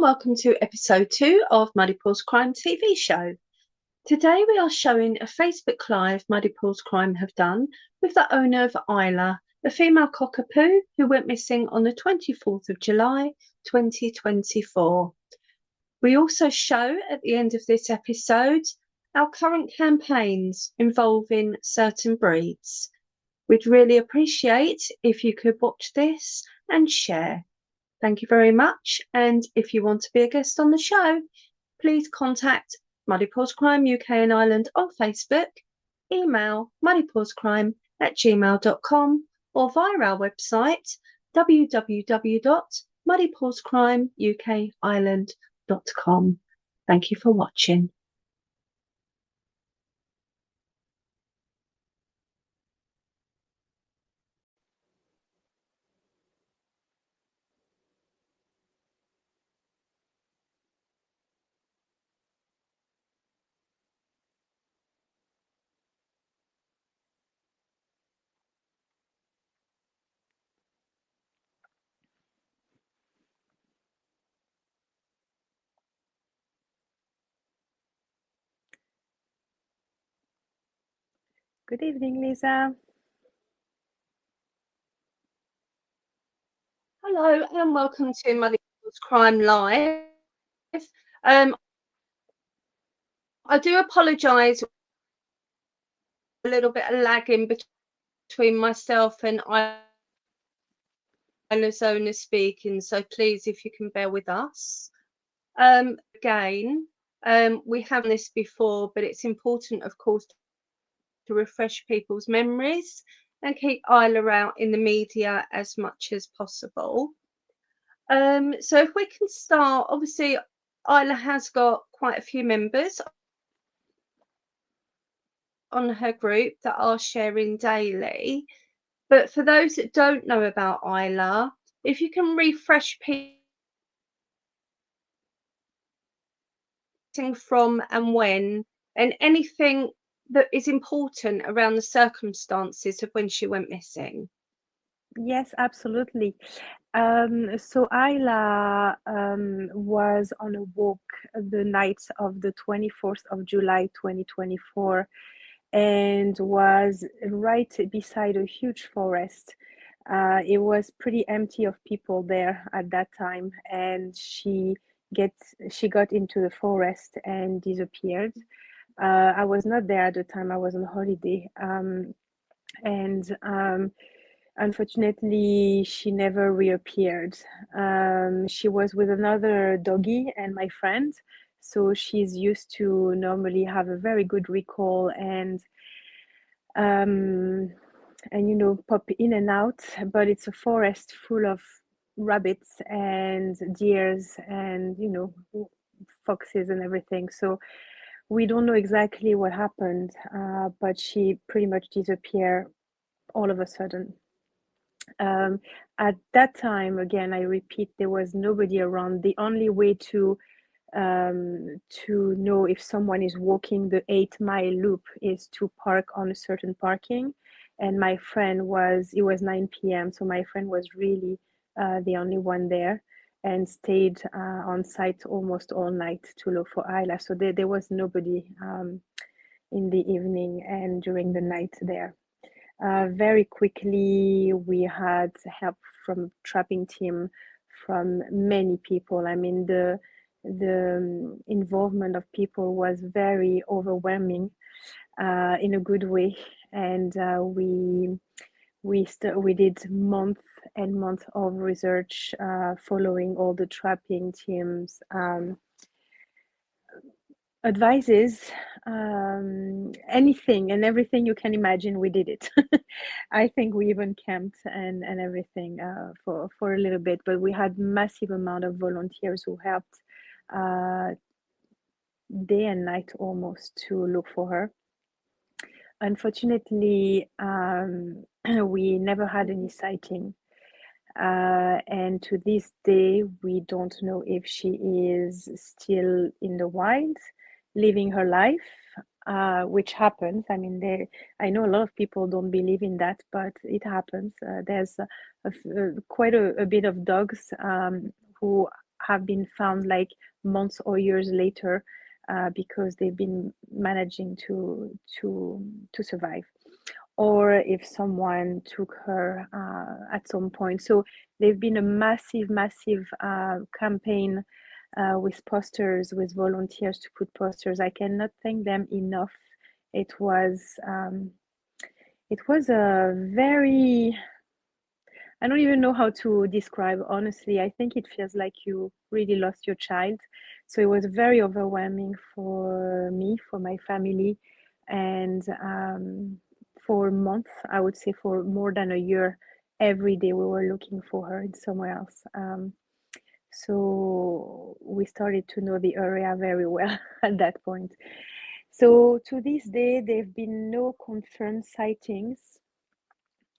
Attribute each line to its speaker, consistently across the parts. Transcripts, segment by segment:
Speaker 1: welcome to episode 2 of Muddypawscrime TV show. Today we are showing a Facebook Live Muddypawscrime have done with the owner of Isla, a female cockapoo who went missing on the 24th of July 2024. We also show at the end of this episode our current campaigns involving certain breeds. We'd really appreciate if you could watch this and share. Thank you very much, and if you want to be a guest on the show, please contact Muddypawscrime UK and Ireland on Facebook, email muddypawscrime@gmail.com or via our website www.muddypawscrimeukIreland.com. Thank you for watching.
Speaker 2: Good evening, Lisa.
Speaker 1: Hello and welcome to Muddypawscrime Live. I do apologise, a little bit of lagging between myself and Isla's owner speaking, so please, if you can bear with us. Again, we have this before, but it's important, of course, to refresh people's memories and keep Isla out in the media as much as possible. So if we can start, obviously Isla has got quite a few members on her group that are sharing daily, but for those that don't know about Isla, if you can refresh people from and when, and anything that is important around the circumstances of when she went missing.
Speaker 2: Yes, absolutely. So Isla was on a walk the night of the 24th of July 2024 and was right beside a huge forest. It was pretty empty of people there at that time, and she got into the forest and disappeared. I was not there at the time. I was on holiday, and unfortunately, she never reappeared. She was with another doggy and my friend, so she's used to normally have a very good recall and pop in and out. But it's a forest full of rabbits and deers and foxes and everything. So we don't know exactly what happened, but she pretty much disappeared all of a sudden. At that time, again, I repeat, there was nobody around. The only way to know if someone is walking the 8-mile loop is to park on a certain parking. And my friend it was 9 p.m., so my friend was really the only one there and stayed on site almost all night to look for Isla. So there was nobody in the evening and during the night there. Very quickly, we had help from trapping team, from many people. I mean, the involvement of people was very overwhelming in a good way, and we did month and month of research, following all the trapping teams advices, anything and everything you can imagine, we did it. I think we even camped and everything for a little bit, but we had massive amount of volunteers who helped day and night almost to look for her. Unfortunately, we never had any sighting, and to this day we don't know if she is still in the wild living her life, which happens. I mean, I know a lot of people don't believe in that, but it happens. There's quite a bit of dogs who have been found like months or years later, because they've been managing to survive, or if someone took her at some point. So they've been a massive campaign with posters, with volunteers to put posters. I cannot thank them enough. It was a very, I don't even know how to describe, honestly. I think it feels like you really lost your child. So it was very overwhelming for me, for my family, and for a month, I would say for more than a year, every day we were looking for her in somewhere else. So we started to know the area very well at that point. So to this day, there have been no confirmed sightings,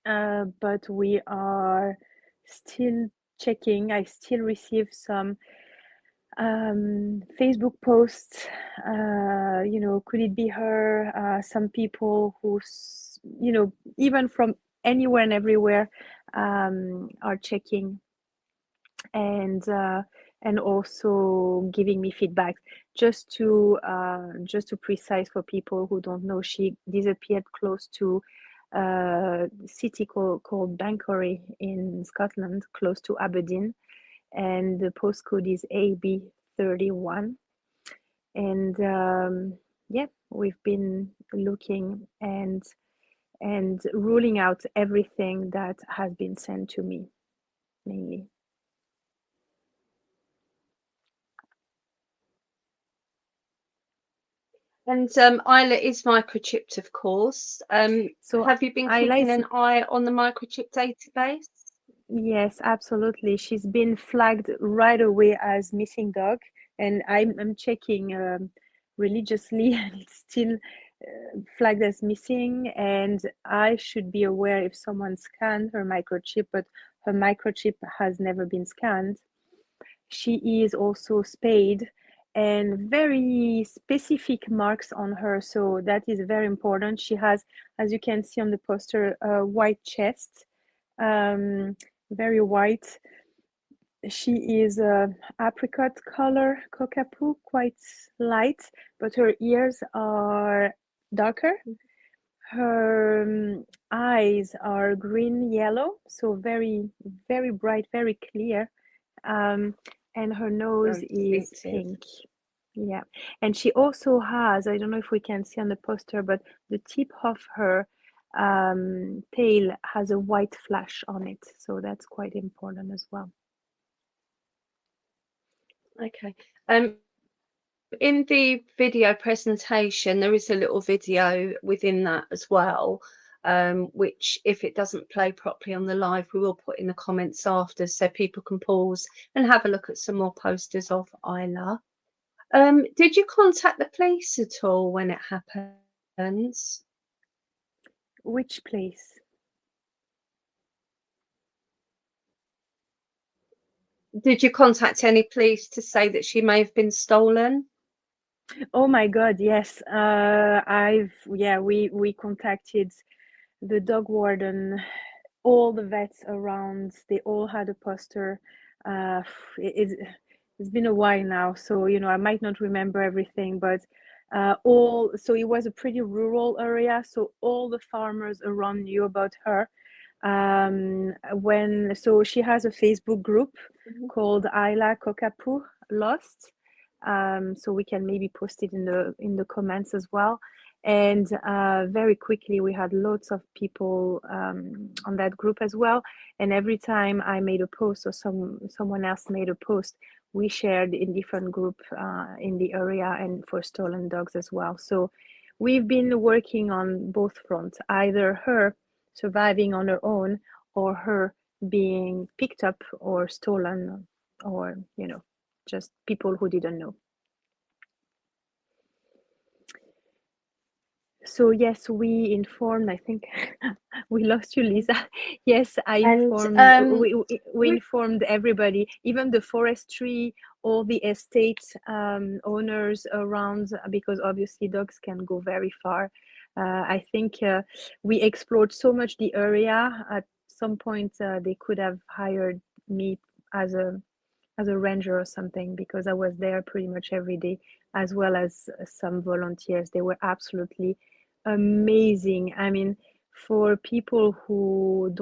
Speaker 2: but we are still checking. I still receive some Facebook posts, could it be her? Some people who, even from anywhere and everywhere, are checking, and also giving me feedback. Just to precise for people who don't know, she disappeared close to a city called Banchory in Scotland, close to Aberdeen, and the postcode is AB31. And yeah, we've been looking and ruling out everything that has been sent to me, mainly.
Speaker 1: And Isla is microchipped, of course.
Speaker 2: So
Speaker 1: have you been
Speaker 2: Isla
Speaker 1: keeping
Speaker 2: is,
Speaker 1: an eye on the microchip database?
Speaker 2: yes, absolutely. She's been flagged right away as missing dog, and I'm checking religiously, and it's still flagged as missing. And I should be aware if someone scanned her microchip, but her microchip has never been scanned. She is also spayed, and very specific marks on her, so that is very important. She has, as you can see on the poster, a white chest, very white. She is a apricot color cockapoo, quite light, but her ears are darker. Her eyes are green yellow, so very bright, very clear, and her nose
Speaker 1: Very
Speaker 2: is
Speaker 1: distinctive.
Speaker 2: pink. Yeah, and she also has, I don't know if we can see on the poster, but the tip of her tail has a white flash on it, so that's quite important as well.
Speaker 1: Okay. In the video presentation, there is a little video within that as well, which, if it doesn't play properly on the live, we will put in the comments after, so people can pause and have a look at some more posters of Isla. Did you contact the police at all when it happens?
Speaker 2: Which place?
Speaker 1: Did you contact any police to say that she may have been stolen?
Speaker 2: Oh my God, yes. We contacted the dog warden, all the vets around. They all had a poster. It's been a while now, so I might not remember everything, but so it was a pretty rural area, so all the farmers around knew about her. So she has a Facebook group called Isla Cockapoo Lost. So we can maybe post it in the comments as well. And very quickly we had lots of people on that group as well. And every time I made a post or someone else made a post, we shared in different group in the area and for stolen dogs as well. So we've been working on both fronts, either her surviving on her own or her being picked up or stolen, or just people who didn't know. So yes, we informed, I think we lost you, Lisa. Yes, I informed, we informed everybody, even the forestry, all the estate owners around, because obviously dogs can go very far. I think we explored so much the area. At some point, they could have hired me as a as a ranger or something, because I was there pretty much every day, as well as some volunteers. They were absolutely amazing. I mean, for people who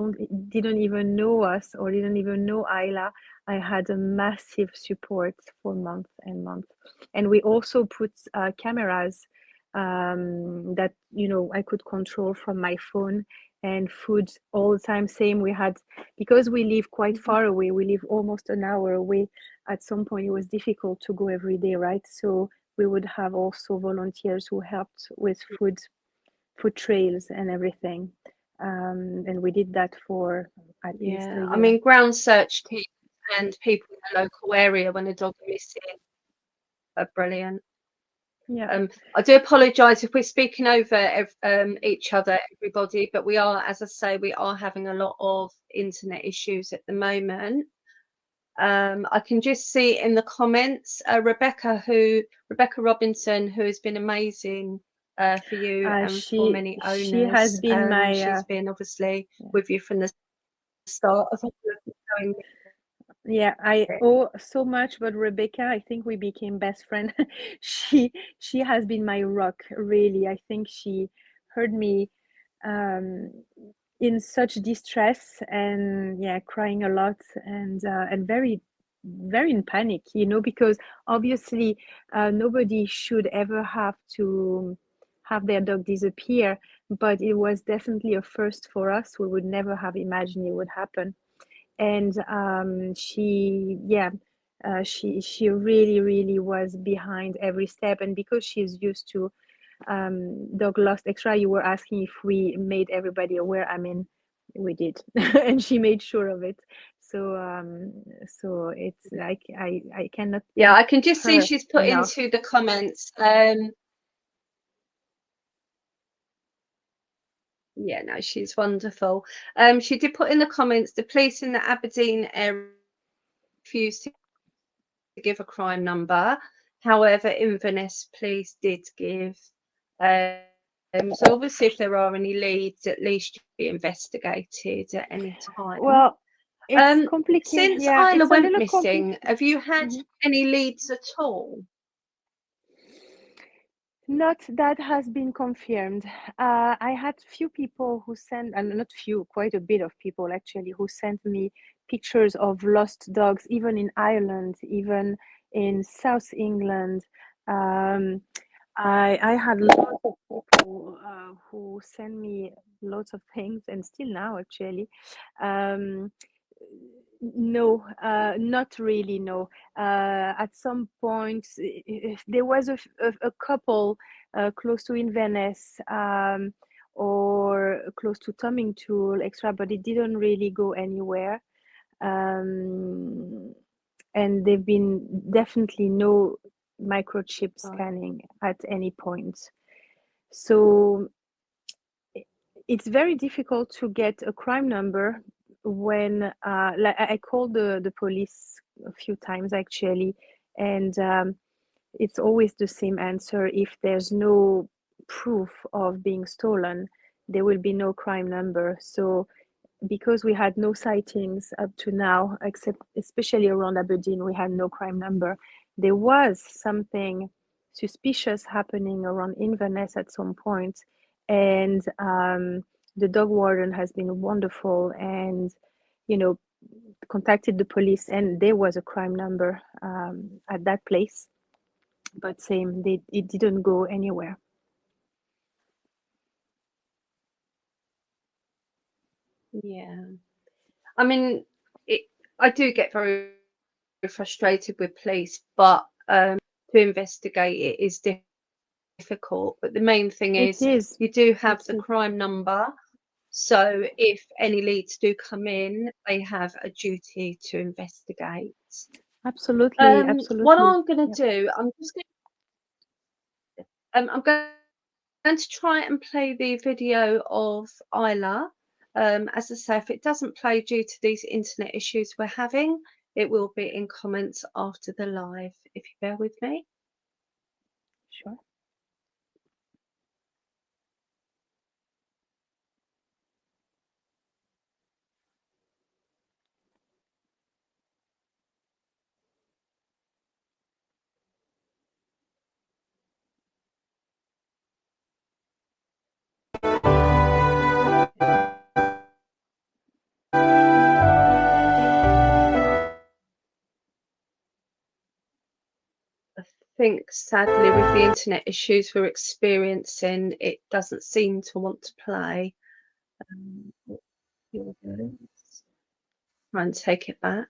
Speaker 2: didn't even know us or didn't even know Isla, I had a massive support for months and months. And we also put cameras that, you know, I could control from my phone, and food all the time. Same, we had, because we live quite far away, we live almost an hour away. At some point, it was difficult to go every day, right? So we would have also volunteers who helped with food trails and everything. And we did that for at least a
Speaker 1: Yeah, I
Speaker 2: year.
Speaker 1: mean, ground search teams and people in the local area when a dog is missing are brilliant.
Speaker 2: Yeah.
Speaker 1: I do apologise if we're speaking over each other, everybody, but we are, as I say, we are having a lot of internet issues at the moment. I can just see in the comments Rebecca Robinson, who has been amazing for you and for many
Speaker 2: She has
Speaker 1: owners.
Speaker 2: been my
Speaker 1: She's been obviously with you from the start of going.
Speaker 2: yeah, I owe so much, but Rebecca, I think we became best friends. She has been my rock, really. I think she heard me um, in such distress, and yeah, crying a lot, and very in panic, you know, because obviously nobody should ever have to have their dog disappear, but it was definitely a first for us. We would never have imagined it would happen. And she really was behind every step. And because she's used to Dog Lost Extra, you were asking if we made everybody aware. I mean, we did. And she made sure of it. So it's like I cannot
Speaker 1: Yeah,
Speaker 2: thank
Speaker 1: I can just see
Speaker 2: her
Speaker 1: she's put
Speaker 2: enough.
Speaker 1: into the comments. Yeah, no, she's wonderful. She did put in the comments, the police in the Aberdeen area refused to give a crime number. However, Inverness police did give. So obviously, if there are any leads, at least be investigated at any time.
Speaker 2: Well, it's complicated.
Speaker 1: Since
Speaker 2: Yeah,
Speaker 1: Isla
Speaker 2: it's a
Speaker 1: went
Speaker 2: little
Speaker 1: missing,
Speaker 2: complicated.
Speaker 1: have you had
Speaker 2: Mhm.
Speaker 1: any leads at all?
Speaker 2: Not that has been confirmed. I had few people who sent, and not few, quite a bit of people actually, who sent me pictures of lost dogs, even in Ireland, even in South England. Um, I had lots of people who send me lots of things, and still now actually. Um, no, not really. No. At some point, there was a couple close to Inverness, or close to Tool Extra, but it didn't really go anywhere. Um, and there've been definitely no microchip
Speaker 1: Right.
Speaker 2: scanning at any point. So it's very difficult to get a crime number when like I called the police a few times actually, and it's always the same answer. If there's no proof of being stolen, there will be no crime number. So because we had no sightings up to now, except especially around Aberdeen, we had no crime number. There was something suspicious happening around Inverness at some point, and the dog warden has been wonderful, and you know, contacted the police, and there was a crime number at that place. But same, it didn't go anywhere.
Speaker 1: Yeah. I mean, I do get very frustrated with police, but to investigate it is difficult. But the main thing
Speaker 2: It
Speaker 1: is
Speaker 2: is.
Speaker 1: you do have
Speaker 2: It
Speaker 1: the
Speaker 2: is.
Speaker 1: crime number. So if any leads do come in, they have a duty to investigate.
Speaker 2: Absolutely,
Speaker 1: What
Speaker 2: absolutely.
Speaker 1: I'm going
Speaker 2: Yep.
Speaker 1: to do, I'm going to try and play the video of Isla. As I say, if it doesn't play due to these internet issues we're having, it will be in comments after the live, if you bear with me.
Speaker 2: Sure.
Speaker 1: think sadly with the internet issues we're experiencing, it doesn't seem to want to play. Here we go. Try and take it back.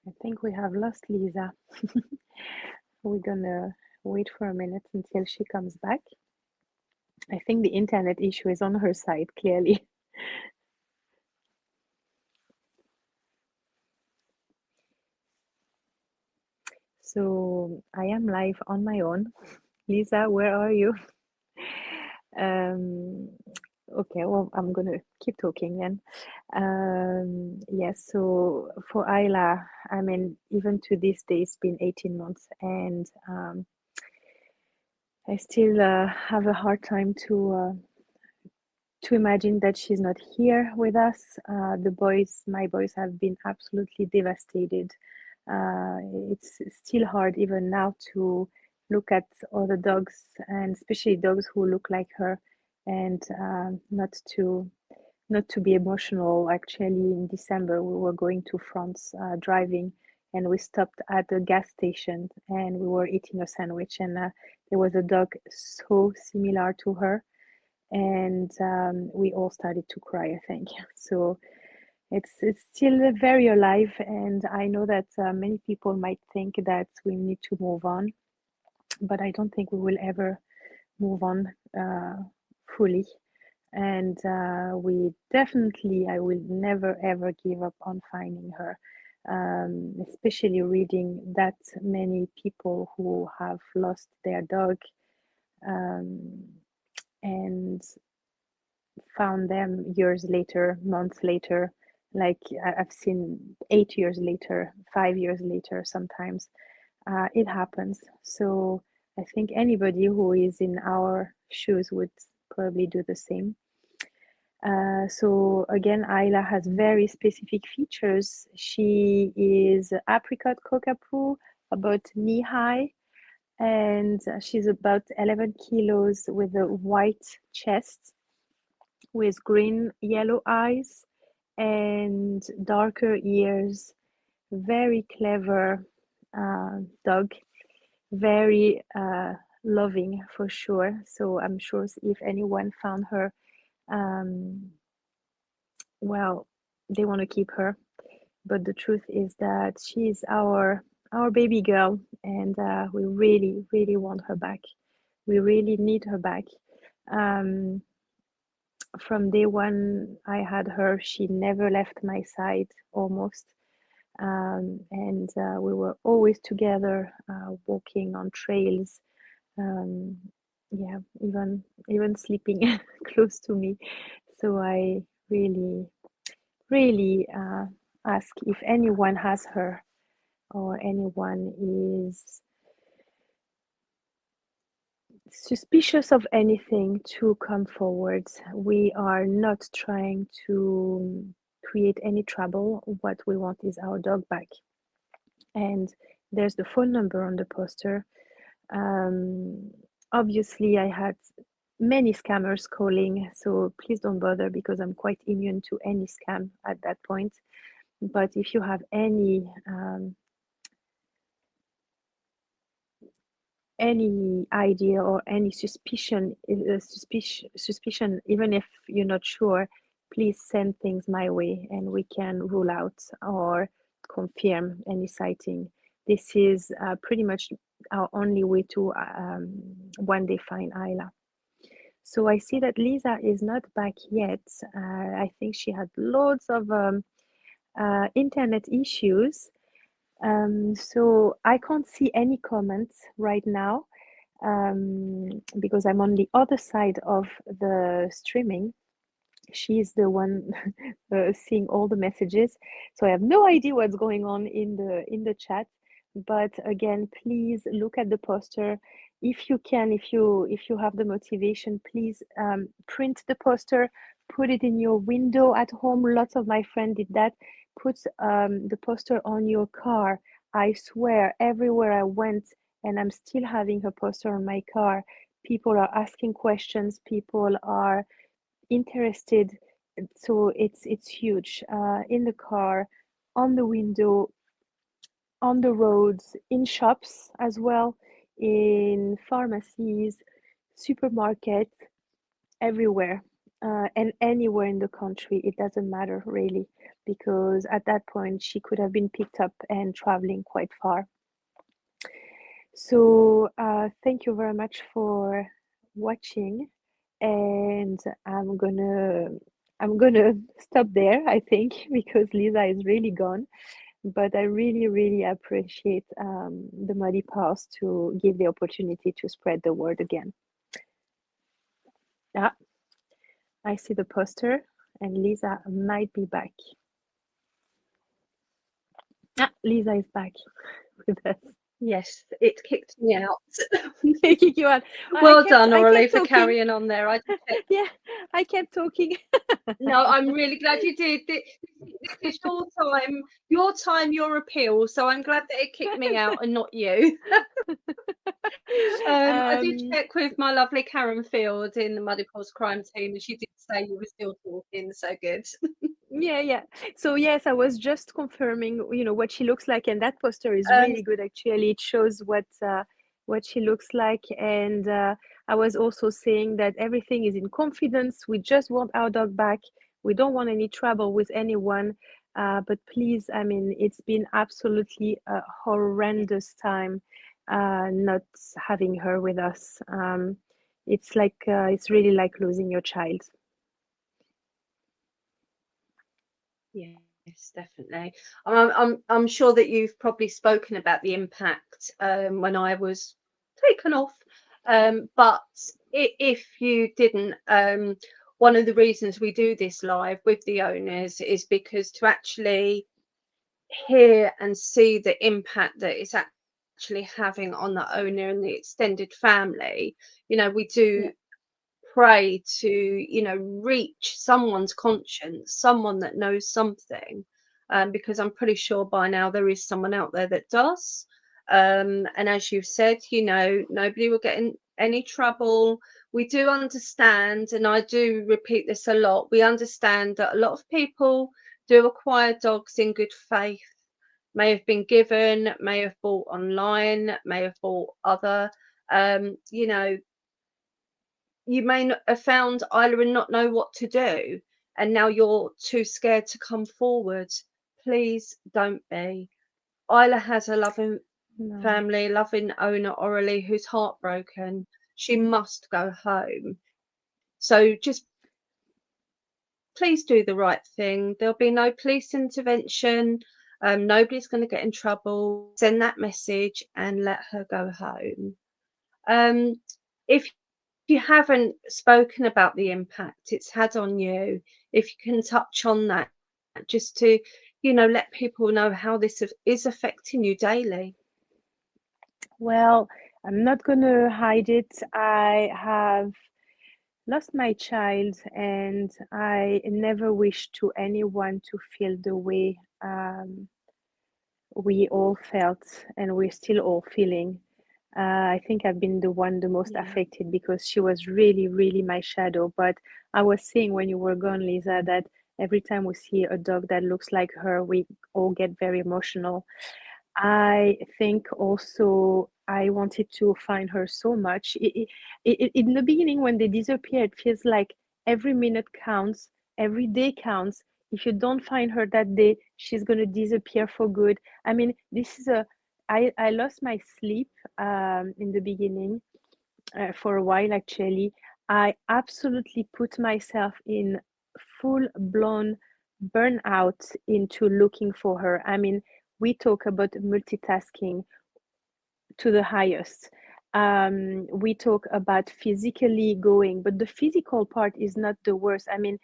Speaker 2: I think we have lost Lisa. We're gonna wait for a minute until she comes back. I think the internet issue is on her side, clearly. So I am live on my own. Lisa, where are you? Okay, well, I'm gonna keep talking then. Yes, so for Isla, I mean, even to this day, it's been 18 months, and I still have a hard time to imagine that she's not here with us. My boys have been absolutely devastated. It's still hard even now to look at other dogs, and especially dogs who look like her, and not to be emotional. Actually, in December, we were going to France driving, and we stopped at a gas station, and we were eating a sandwich, and there was a dog so similar to her, and we all started to cry, I think. So it's still very alive, and I know that many people might think that we need to move on, but I don't think we will ever move on fully. And I will never ever give up on finding her. Especially reading that many people who have lost their dog, and found them years later, months later. Like I've seen 8 years later, 5 years later, sometimes. It happens. So I think anybody who is in our shoes would probably do the same. So again, Isla has very specific features. She is apricot cockapoo, about knee high, and she's about 11 kilos with a white chest, with green yellow eyes and darker ears. Very clever dog, very loving for sure. So I'm sure if anyone found her, well, they want to keep her. But the truth is that she is our baby girl, and we really, really want her back. We really need her back. from day one I had her, she never left my side almost. And we were always together, walking on trails. Um, yeah, even sleeping close to me. So I really ask if anyone has her or anyone is suspicious of anything to come forward. We are not trying to create any trouble. What we want is our dog back. And there's the phone number on the poster. Obviously, I had many scammers calling, so please don't bother because I'm quite immune to any scam at that point. But if you have any idea or any suspicion, even if you're not sure, please send things my way and we can rule out or confirm any sighting. This is pretty much our only way to one day find Isla. So I see that Lisa is not back yet. I think she had loads of internet issues. So I can't see any comments right now because I'm on the other side of the streaming. She's the one seeing all the messages, so I have no idea what's going on in the chat. But again, please look at the poster. If you can, if you have the motivation, please print the poster, put it in your window at home. Lots of my friends did that. Put the poster on your car. I swear, everywhere I went, and I'm still having her poster on my car, people are asking questions, people are interested. So it's huge, in the car, on the window, on the roads, in shops as well, in pharmacies, supermarkets, everywhere, and anywhere in the country. It doesn't matter really, because at that point she could have been picked up and traveling quite far. So thank you very much for watching, and I'm gonna stop there, I think, because Lisa is really gone. But I really appreciate the Muddy Paws to give the opportunity to spread the word again. Ah, I see the poster, and Lisa might be back. Ah, Lisa is back with us.
Speaker 1: Yes, it kicked me out.
Speaker 2: Kick you out.
Speaker 1: Well done, Aurelie, for carrying on there.
Speaker 2: Yeah, I kept talking.
Speaker 1: No, I'm really glad you did. This is your time, your appeal. So I'm glad that it kicked me out and not you. I did check with my lovely Karen Field in the Muddypawscrime team, and she did say you were still talking. So good.
Speaker 2: Yeah. So yes, I was just confirming, what she looks like, and that poster is really good. Actually, it shows what she looks like, and I was also saying that everything is in confidence. We just want our dog back. We don't want any trouble with anyone. But please, I mean, it's been absolutely a horrendous time not having her with us. It's like it's really like losing your child.
Speaker 1: Yes, definitely. I'm sure that you've probably spoken about the impact when I was taken off. But if you didn't, one of the reasons we do this live with the owners is because to actually hear and see the impact that it's actually having on the owner and the extended family. We do pray to reach someone's conscience, someone that knows something, because I'm pretty sure by now there is someone out there that does. And as you've said, nobody will get in any trouble. We do understand, and I do repeat this a lot, we understand that a lot of people do acquire dogs in good faith, may have been given, may have bought online, may have bought other, you may not have found Isla and not know what to do, and now you're too scared to come forward. Please don't be. Isla has a loving family, loving owner, Aurelie, who's heartbroken. She must go home. So just please do the right thing. There'll be no police intervention. Nobody's going to get in trouble. Send that message and let her go home. If you haven't spoken about the impact it's had on you, if you can touch on that, just to, you know, let people know how this is affecting you daily.
Speaker 2: Well, I'm not going to hide it. I have lost my child, and I never wish to anyone to feel the way we all felt, and we're still all feeling. I think I've been the one the most affected, because she was really, really my shadow. But I was saying when you were gone, Lisa, that every time we see a dog that looks like her, we all get very emotional. I think also I wanted to find her so much. In the beginning, when they disappear, it feels like every minute counts, every day counts. If you don't find her that day, she's going to disappear for good. I mean, I lost my sleep in the beginning for a while, actually. I absolutely put myself in full-blown burnout into looking for her. I mean, we talk about multitasking to the highest. We talk about physically going, but the physical part is not the worst. I mean,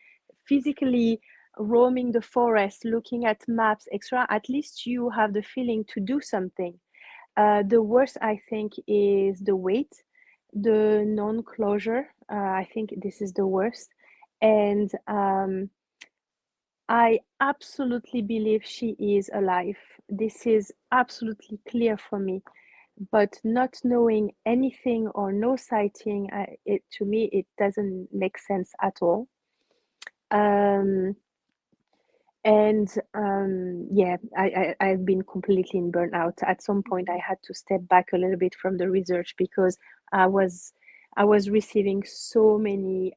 Speaker 2: physically roaming the forest, looking at maps, etc., at least you have the feeling to do something. The worst, I think, is the wait, the non-closure. I think this is the worst. And I absolutely believe she is alive. This is absolutely clear for me. But not knowing anything or no sighting, to me, it doesn't make sense at all. Yeah, I've been completely in burnout. At some point, I had to step back a little bit from the research, because I was receiving so many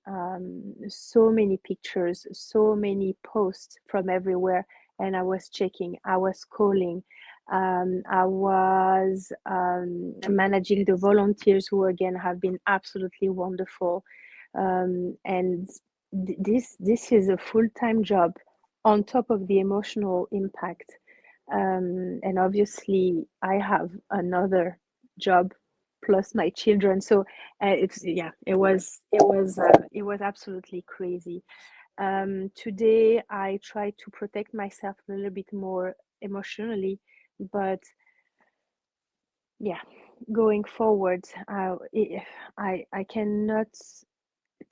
Speaker 2: pictures, so many posts from everywhere, and I was checking, I was calling, I was managing the volunteers, who again have been absolutely wonderful, and this is a full-time job on top of the emotional impact. And obviously I have another job plus my children, so it was absolutely crazy. Today I try to protect myself a little bit more emotionally, but yeah, going forward, I cannot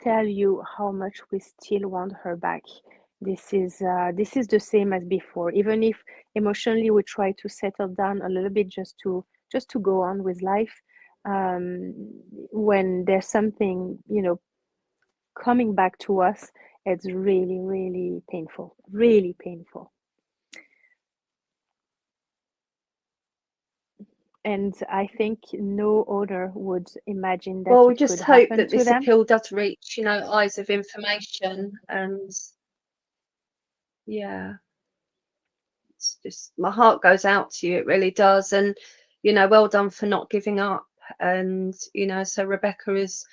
Speaker 2: tell you how much we still want her back. This is the same as before. Even if emotionally we try to settle down a little bit, just to go on with life. When there's something, coming back to us, it's really, really painful. Really painful. And I think no owner would imagine that
Speaker 1: Well, we
Speaker 2: it could
Speaker 1: just hope
Speaker 2: happen
Speaker 1: that
Speaker 2: to
Speaker 1: this
Speaker 2: them.
Speaker 1: appeal does reach, you know, eyes of information, and yeah, it's just, my heart goes out to you, it really does. And, you know, well done for not giving up. And, you know, so Rebecca has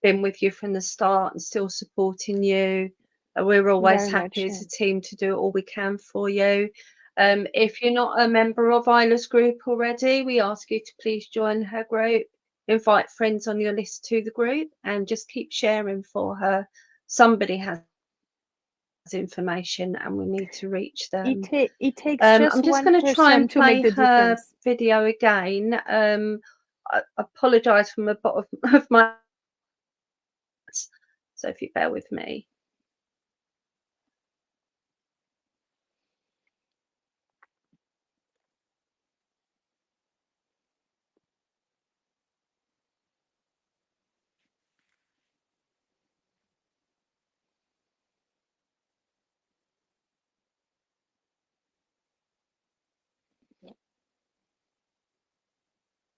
Speaker 1: been with you from the start and still supporting you. We're always
Speaker 2: Very much,
Speaker 1: happy
Speaker 2: yeah.
Speaker 1: as a team to do all we can for you. If you're not a member of Isla's group already, we ask you to please join her group, invite friends on your list to the group, and just keep sharing for her. Somebody has information and we need to reach them.
Speaker 2: It takes just
Speaker 1: I'm just
Speaker 2: one
Speaker 1: going to try
Speaker 2: person
Speaker 1: and
Speaker 2: to make
Speaker 1: play
Speaker 2: the
Speaker 1: her
Speaker 2: difference.
Speaker 1: video again. I apologise from the bottom of my, so if you bear with me.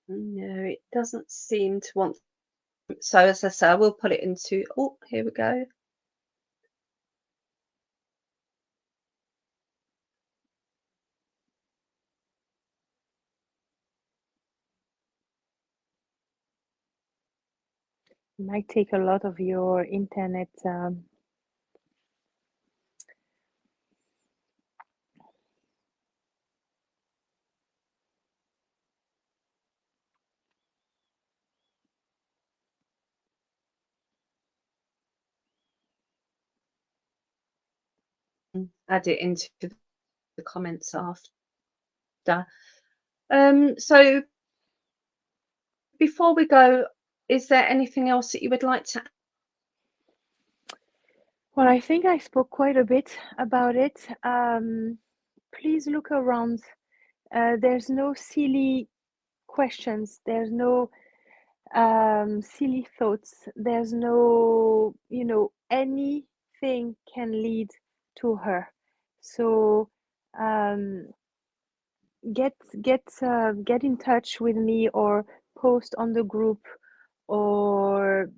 Speaker 1: No, it doesn't seem to want. So as I say, I will put it into. Oh, here we go.
Speaker 2: It might take a lot of your internet.
Speaker 1: add it into the comments after. So before we go, is there anything else that you would like to?
Speaker 2: Well, I think I spoke quite a bit about it. Please look around. There's no silly questions. There's no silly thoughts. There's no, anything can lead to her. So get in touch with me or post on the group, or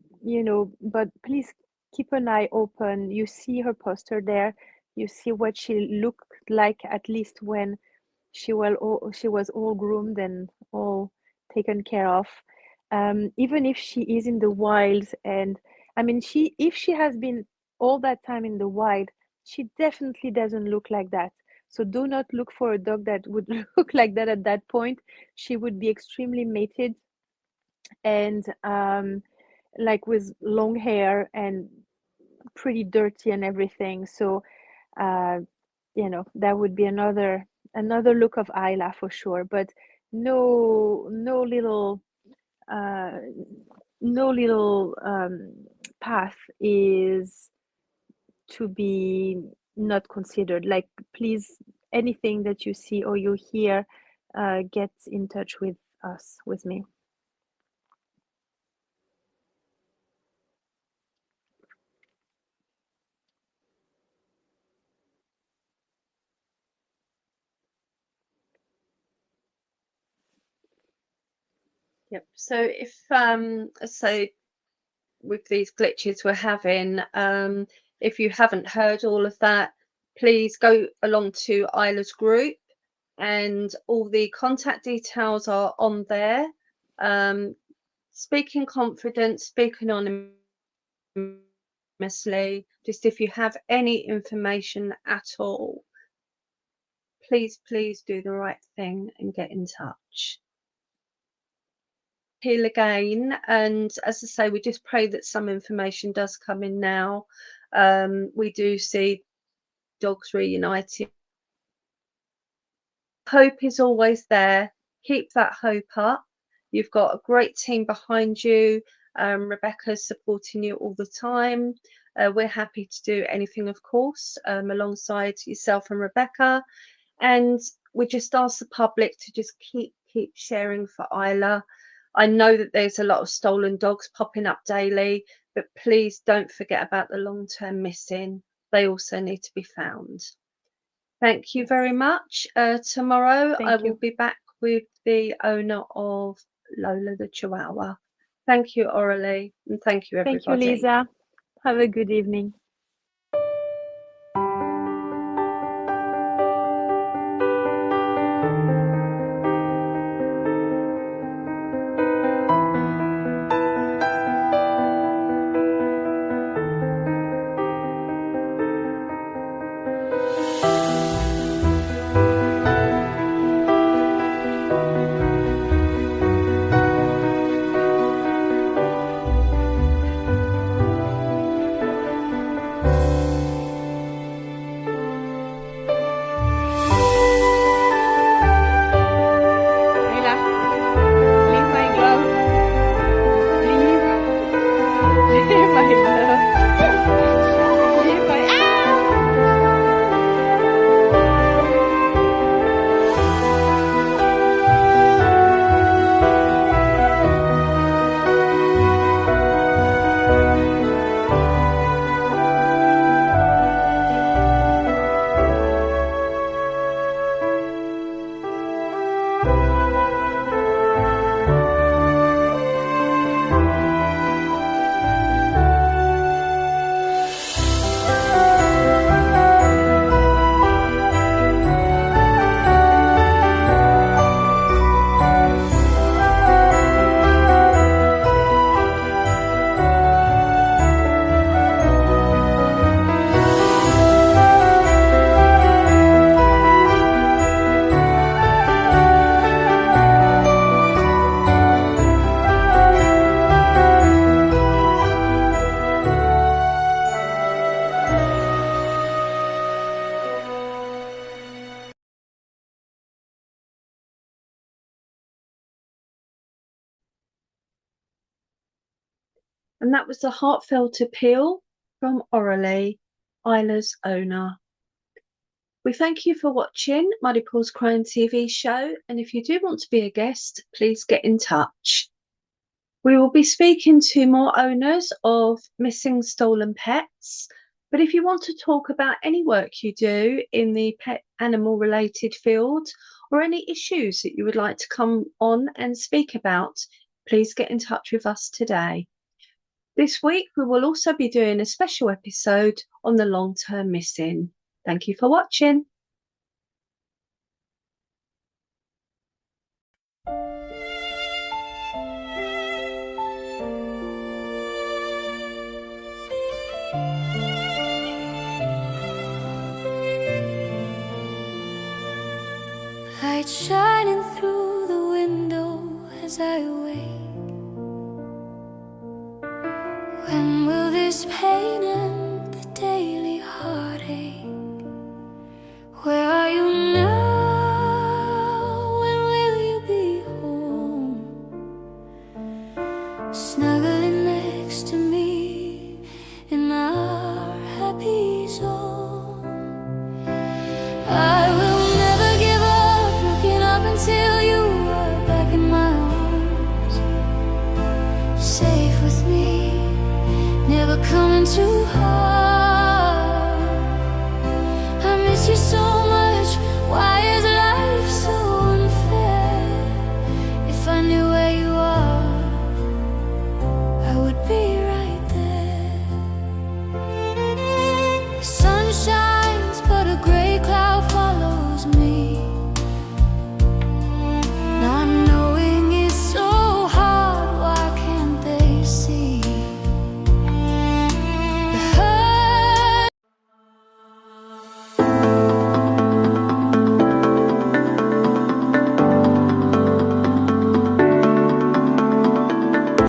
Speaker 2: but please keep an eye open. You see her poster there. You see what she looked like, at least when she was all groomed and all taken care of. Even if she is in the wild, and I mean, if she has been all that time in the wild, she definitely doesn't look like that. So do not look for a dog that would look like that at that point. She would be extremely mated and like with long hair and pretty dirty and everything. So that would be another look of Isla for sure. But no little path is to be not considered. Like, please, anything that you see or you hear, get in touch with us, with me.
Speaker 1: Yep. So if so with these glitches we're having, if you haven't heard all of that, please go along to Isla's group, and all the contact details are on there. Speak in confidence, speak anonymously. Just if you have any information at all, please do the right thing and get in touch. Heal again, and as I say, we just pray that some information does come in now. We do see dogs reuniting. Hope is always there. Keep that hope up. You've got a great team behind you. Rebecca's supporting you all the time. We're happy to do anything, of course, alongside yourself and Rebecca. And we just ask the public to just keep sharing for Isla. I know that there's a lot of stolen dogs popping up daily, but please don't forget about the long-term missing. They also need to be found. Thank you very much. Tomorrow I will be back with the owner of Lola the Chihuahua. Thank you, Aurelie, and thank you, everybody.
Speaker 2: Thank you, Lisa. Have a good evening.
Speaker 1: And that was the heartfelt appeal from Orally, Isla's owner. We thank you for watching Muddypawscrime TV show, and if you do want to be a guest, please get in touch. We will be speaking to more owners of missing stolen pets, but if you want to talk about any work you do in the pet animal related field or any issues that you would like to come on and speak about, please get in touch with us today. This week we will also be doing a special episode on the long-term missing. Thank you for watching.
Speaker 3: Light shining through the window as I wake. When will this pain end, the daily heartache? Where are you now? When will you be home? Snuggling next to me in our happy zone. I will never give up, looking up until you are back in my arms, safe with me, never coming too hard.